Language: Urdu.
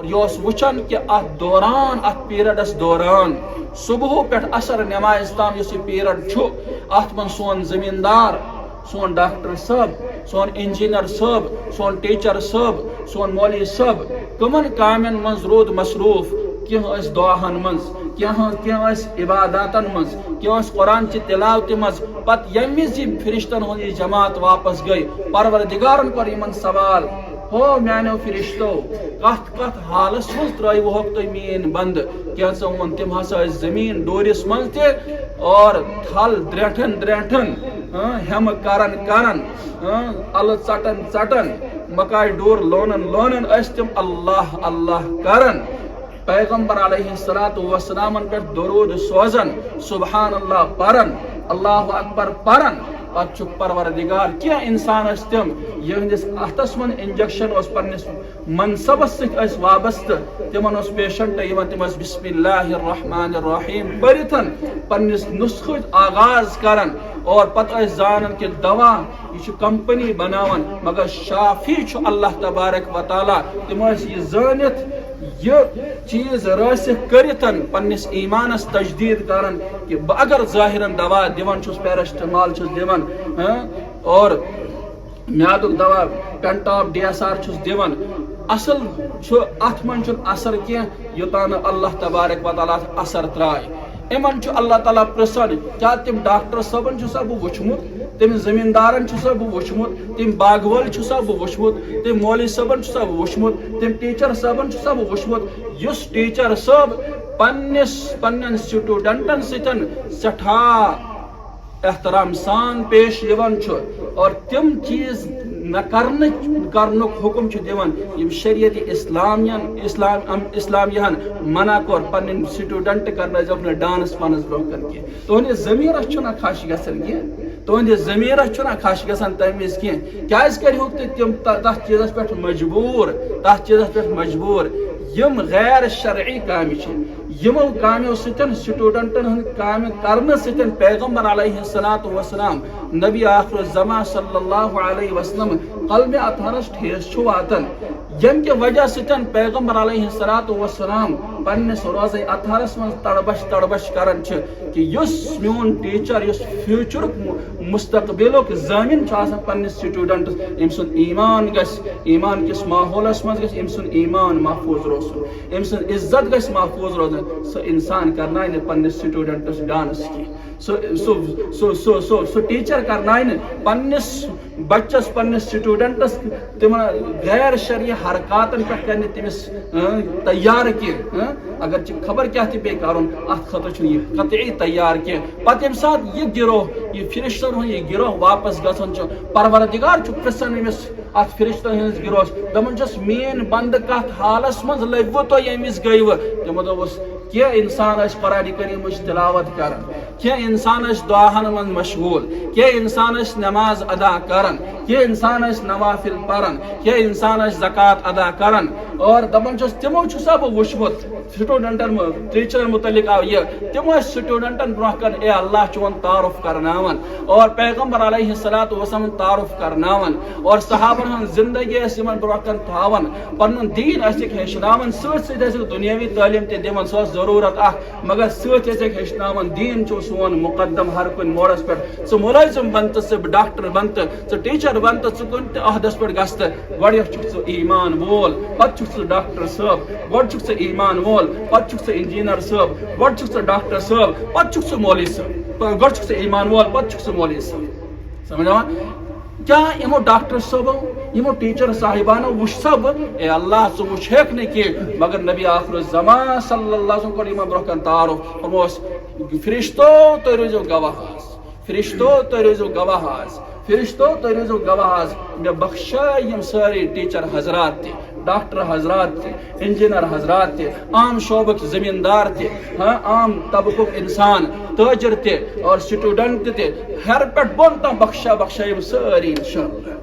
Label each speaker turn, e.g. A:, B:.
A: یہ وچان کہ ات دوران ات پیریڈس دوران صبح پہ اثر نماز تام اس پیریڈ چھو ات من سون زمیندار سون ڈاکٹر صاحب سون انجینئر صاحب سون ٹیچر صاحب سون مولوی صاحب کمن کامن من رود مصروف کی دعاہن مز کی عباداتن مز کی قرآن چہ تلاوت مز پت یم وز فرشتن ہند یہ جماعت واپس گئی پروردگارن کور یمن سوال ہو میانو فرشتو کت کت حالس مز ترائیوہک تھی مین بند کیا سا وون تم ہسا زمین ڈورس مز تہ اور تھل دریٹھن دریٹھن ہم کرن کرن ال ژٹن ژٹن مکائی ڈور لونن لونن اس تم اللہ اللہ کرن پیغمبر علیہ الصلوۃ والسلام پہ درود سوزن سبحان اللہ پرن اللہ اکبر پرن پتہ پروردگار کیا انسان اس تم یہندس اتس من انجیکشن اس پنس منصبس ست وابستہ تمن اس پیشنٹ یوان تم بسم اللہ الرحمن الرحیم پرتن پنس نسخہ آغاز کرن اور پتہ زانن کہ دوا یہ کمپنی بناون مگر شافی اللہ تبارک و تعالی تم یہ زانت یہ چیز راسخ کرتن پنس ایمانس تجدید کرن کہ اگر ظاہرن دوا دیون چھس پیرسٹمال چھس دیون اور میادک دوا پینٹاپ ڈی ایس آر چھس دیون اصل ات من اثر کی یوتان اللہ تبارک و تعالی اثر ترائے امن اللہ تعالیٰ پرسن کیا تم ڈاکٹر صبن چھسا بہ وچھمت تم زمیندارن چھسا بہ وچھمت تم باغ وول چھسا بہ وچھمت تم مولوی صبن چھسا بہ وچھمت تم ٹیچر صبن چھسا بہ وچھمت یس ٹیچر صب پنن سٹوڈنٹن ستن سٹھا احترام سان پیش یوان چھ اور تم چیز نہ کرنک حکم چھ دیوان یم شریعت اسلامیہن منع کور پنن سٹوڈنٹ کرنا اپنے ڈانس پانس برو کر کے تہند ضمیرس چھنا خاش گژھان کی تہند ضمیرس چھنا خاش گژھان تمہ وز کی کیاز کرہوک تم تتھ چیزس پہ مجبور یم غیر شرعی کام یمو کامیو ستن سٹوڈنٹن ہند کام کرنے ستن پیغمبر علیہ الصلوۃ والسلام نبی آخر الزمان صلی اللہ علیہ وسلم قلب اطہرس ٹھیس چھ واتن یم کے وجہ ستن پیغمبر علیہ الصلوۃ والسلام پنس روزے اطہرس من تڑبش کرن چھ کہ یس میون ٹیچر یس فیوچرک مستقبلک ضامن چھ آسان پنس سٹوڈنٹ ام سن ایمان گس ایمان کس ماحولس من گس ام سن ایمان محفوظ روزن ام سن عزت گس محفوظ روزن سو انسان کرنا پنس سٹوڈنٹس ڈانس کی سو ٹیچر کرنا پنس بچس پنس سٹوڈنٹس تم غیر شرعی حرکاتن پہ کرنے تمس تیار کی اگر خبر کیا تہ پی کرن ات خاطر یہ قطعی تیار کی پتہ یم سات یہ گروہ یہ فرشتن ہند یہ گروہ واپس گژھان پروردگار پرسن امس ات فرشتن ہندس گروہس دپان چھس مین بند کت حالس مز لگو تو یمس گیو تمو دوس کیا انسان اس قرآن کریم تلاوت کرن کیا انسان اس دعاہن من مشغول کیا انسان اس نماز ادا کرن کیا انسان اس نوافل پرن کیا انسان اس زکات ادا کرن اور دپان چھس تمو چھسا بہ وچھمت سٹوڈنٹن ٹیچرن متعلق آو یہ تمو سٹوڈنٹن برہ کن اے اللہ چون تعارف کرناون اور پیغمبر علیہ الصلوۃ والسلام تعارف کرناون اور صحابن ہن زندگی اس یمن برہ کن تھاون پنن دین اسک ہیچناون سۭتۍ سۭتۍ اسک دنیاوی تعلیم تہ دِوان سۄ ضرورت مگر سۭتۍ اسک ہیچناون دین چھ سون مقدم ہر کن موڑس پہ ثہ ملازم بنت ثہ ڈاکٹر بنت ثہ ٹیچر بنت ثہ کن تہ عہدس پہ گژھت گۄڈٕ چھُکھ ژٕ ایمان وول پتہٕ چھُکھ ژٕ ڈاکٹر صٲب گۄڈٕ چھُکھ ژٕ ایمان وول پتہٕ چھُکھ ژٕ انجینئر صٲب گۄڈٕ چھُکھ ژٕ ڈاکٹر صٲب پتہٕ چھُکھ ژٕ مولوی صٲب گۄڈٕ چھُکھ ژٕ ایمان وول پتہٕ چھُکھ ژٕ مولوی صٲب سمجھاوان کیا یمو ڈاکٹر صٲبو یمو ٹیچر صاحبانو وچھسا بہ اے اللہ ژٕ وچھیکھ نہ کی مگر نبی آخر الزمان صلی اللہ علیہ وسلم کوٚر یمن برونٛہہ کن تعارف فرموس فرشتو تُہۍ روٗزِو گواہ آز فرشتو تُہۍ روٗزِو گواہ آز فرشتو تُہۍ روٗزِو گواہ آز مےٚ بخشٲے یم سٲری ٹیچر حضرات تہِ ڈاکٹر حضرات تہِ انجینئر حضرات تہِ عام شعبک زمیندار تہِ عام طبقک انسان تاجر تہِ اور سٹوڈنٹ تہِ ہر پٮ۪ٹھ بۄن تام بخشا یم سٲری انشاءاللہ